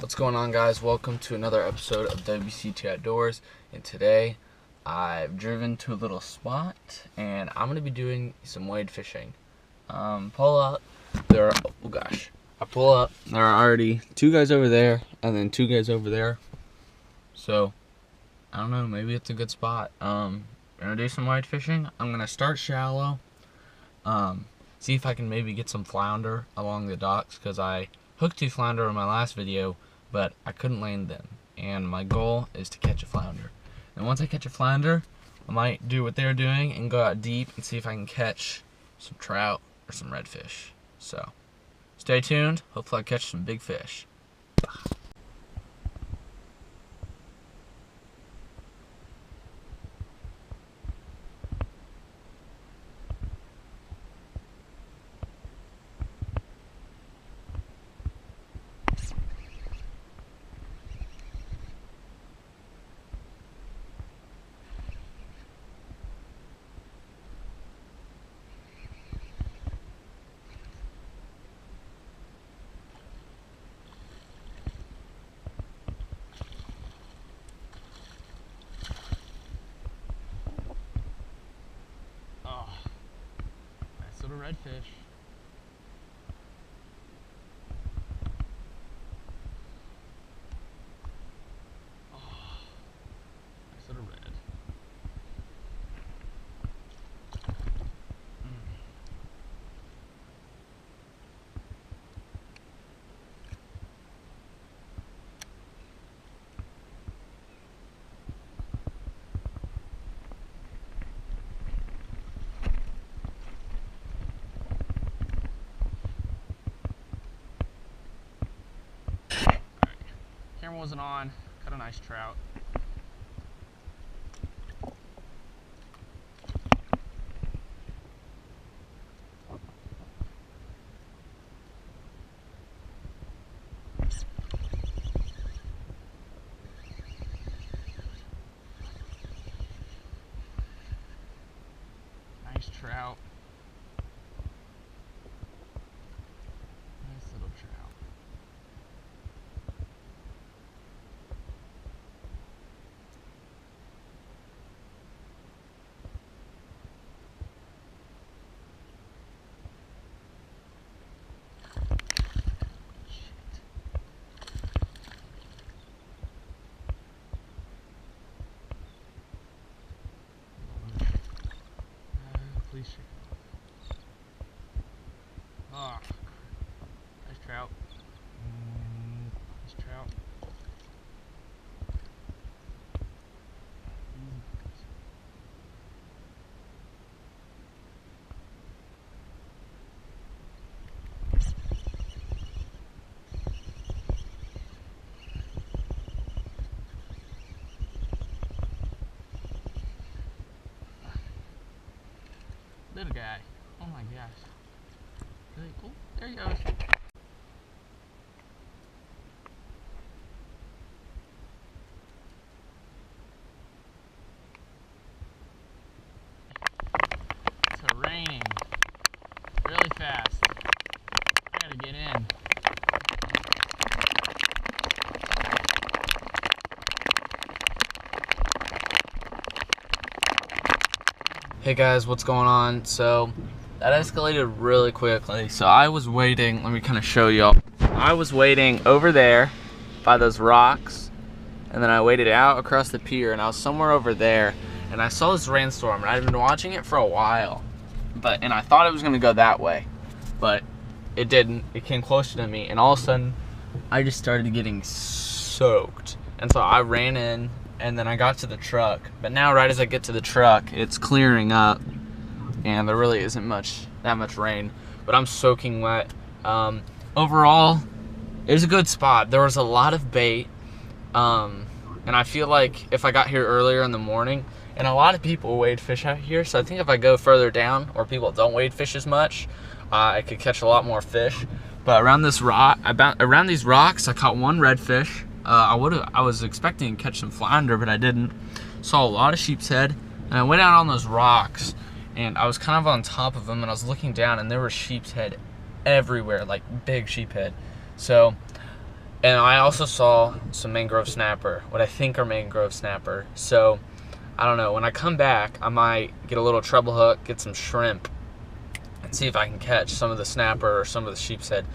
What's going on, guys? Welcome to another episode of WCT Outdoors, and today I've driven to a little spot and I'm going to be doing some wade fishing. Pull up, there are already two guys over there and then two guys over there, so I don't know, maybe it's a good spot. I'm going to do some wade fishing. I'm going to start shallow, see if I can maybe get some flounder along the docks, because I hooked 2 flounder in my last video, but I couldn't land them, and my goal is to catch a flounder. And once I catch a flounder, I might do what they're doing and go out deep and see if I can catch some trout or some redfish. So stay tuned, hopefully I catch some big fish. Little redfish. Oh, nice little red. Camera wasn't on, got a nice trout. Nice trout. Nice little trout. Please shake it off. Oh, nice trout. Nice trout. Little guy. Oh my gosh. Really cool. There he goes. It's raining really fast. I gotta get in. Hey guys, what's going on? So that escalated really quickly. So I was waiting, let me kind of show y'all. I was waiting over there by those rocks, and then I waited out across the pier, and I was somewhere over there, and I saw this rainstorm, and I'd been watching it for a while, and I thought it was gonna go that way, but it didn't. It came closer to me, and all of a sudden I just started getting soaked, and so I ran in, and then I got to the truck. But now right as I get to the truck, it's clearing up and there really isn't that much rain, but I'm soaking wet. Overall, it was a good spot. There was a lot of bait, and I feel like if I got here earlier in the morning, and a lot of people wade fish out here, so I think if I go further down where people don't wade fish as much, I could catch a lot more fish. But around these rocks, I caught 1 redfish. I was expecting to catch some flounder, but I didn't. Saw a lot of sheep's head, and I went out on those rocks, and I was kind of on top of them, and I was looking down, and there were sheep's head everywhere, like big sheep head. So And I also saw some mangrove snapper, what I think are mangrove snapper. So I don't know, when I come back, I might get a little treble hook, get some shrimp, and see if I can catch some of the snapper or some of the sheep's head,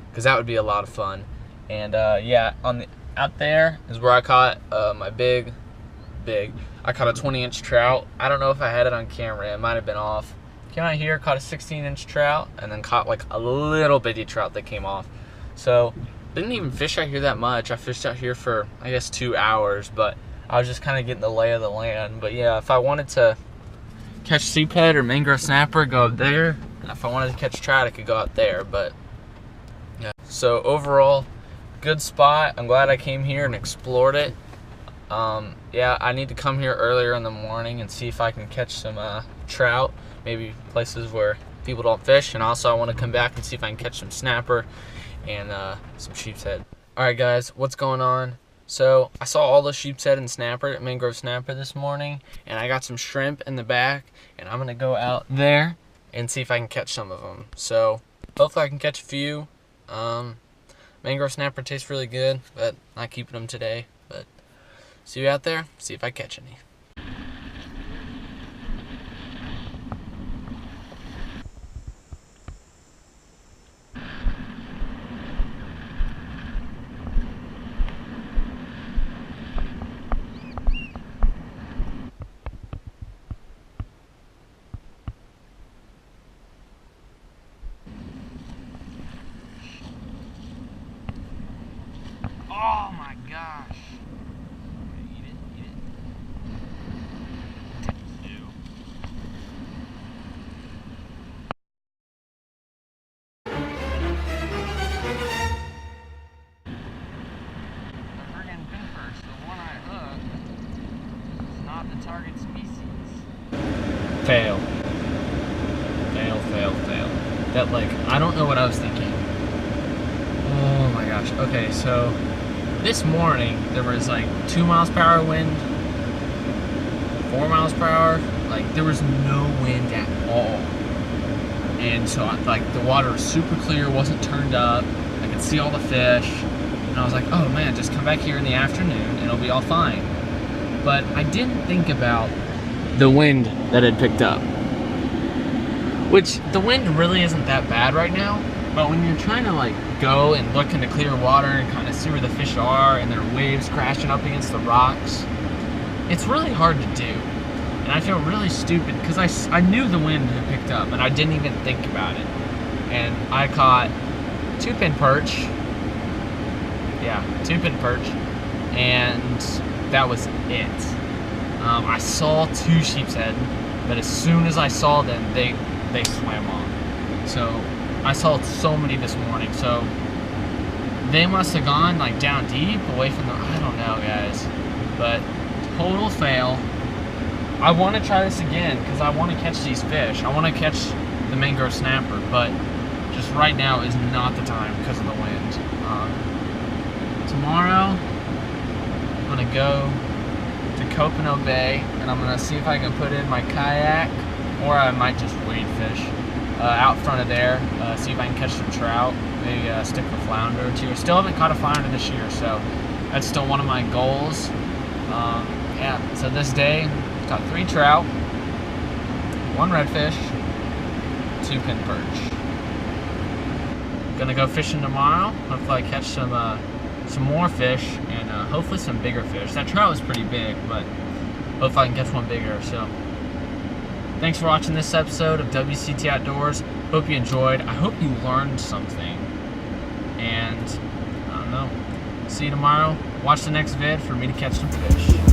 because that would be a lot of fun. And yeah, out there is where I caught my big, I caught a 20-inch trout. I don't know if I had it on camera, it might have been off. Came out here, caught a 16-inch trout, and then caught like a little bitty trout that came off. So didn't even fish out here that much. I fished out here for, I guess, 2 hours, but I was just kind of getting the lay of the land. But yeah, if I wanted to catch sheephead or mangrove snapper, go up there. And if I wanted to catch trout, I could go out there. But yeah, so overall, good spot. I'm glad I came here and explored it. Yeah, I need to come here earlier in the morning and see if I can catch some trout, maybe places where people don't fish. And also I want to come back and see if I can catch some snapper and some sheep's head. Alright guys, what's going on? So I saw all the sheep's head and snapper, mangrove snapper this morning, and I got some shrimp in the back, and I'm gonna go out there and see if I can catch some of them. So hopefully I can catch a few. Mangrove snapper tastes really good, but not keeping them today. But see you out there, see if I catch any. Oh my gosh. Eat it, eat it. Ew. The friggin' pimpers, the one I hooked, is not the target species. Fail. Fail, fail, fail. That, like, I don't know what I was thinking. Oh my gosh. Okay, so this morning there was like 2 miles per hour wind, 4 miles per hour. Like there was no wind at all, and so like the water was super clear, wasn't turned up. I could see all the fish, and I was like, oh man, just come back here in the afternoon and it'll be all fine. But I didn't think about the wind that had picked up, which the wind really isn't that bad right now. But when you're trying to like go and look into clear water and kind of see where the fish are and there are waves crashing up against the rocks, it's really hard to do. And I feel really stupid because I knew the wind had picked up and I didn't even think about it. And I caught 2-pin perch. Yeah, 2-pin perch. And that was it. I saw 2 sheep's head, but as soon as I saw them, they swam off. So I saw so many this morning, so they must have gone like down deep away from the, I don't know guys, but total fail. I want to try this again because I want to catch these fish. I want to catch the mangrove snapper, but just right now is not the time because of the wind. Tomorrow I'm going to go to Copano Bay and I'm going to see if I can put in my kayak, or I might just wade fish out front of there, see if I can catch some trout, maybe stick a flounder or 2. I still haven't caught a flounder this year, so that's still one of my goals. Yeah, so this day, caught 3 trout, 1 redfish, 2-pin perch. Gonna go fishing tomorrow. Hopefully I catch some more fish and hopefully some bigger fish. That trout was pretty big, but hopefully I can catch one bigger. So thanks for watching this episode of WCT Outdoors. Hope you enjoyed. I hope you learned something. And I don't know. See you tomorrow. Watch the next vid for me to catch some fish.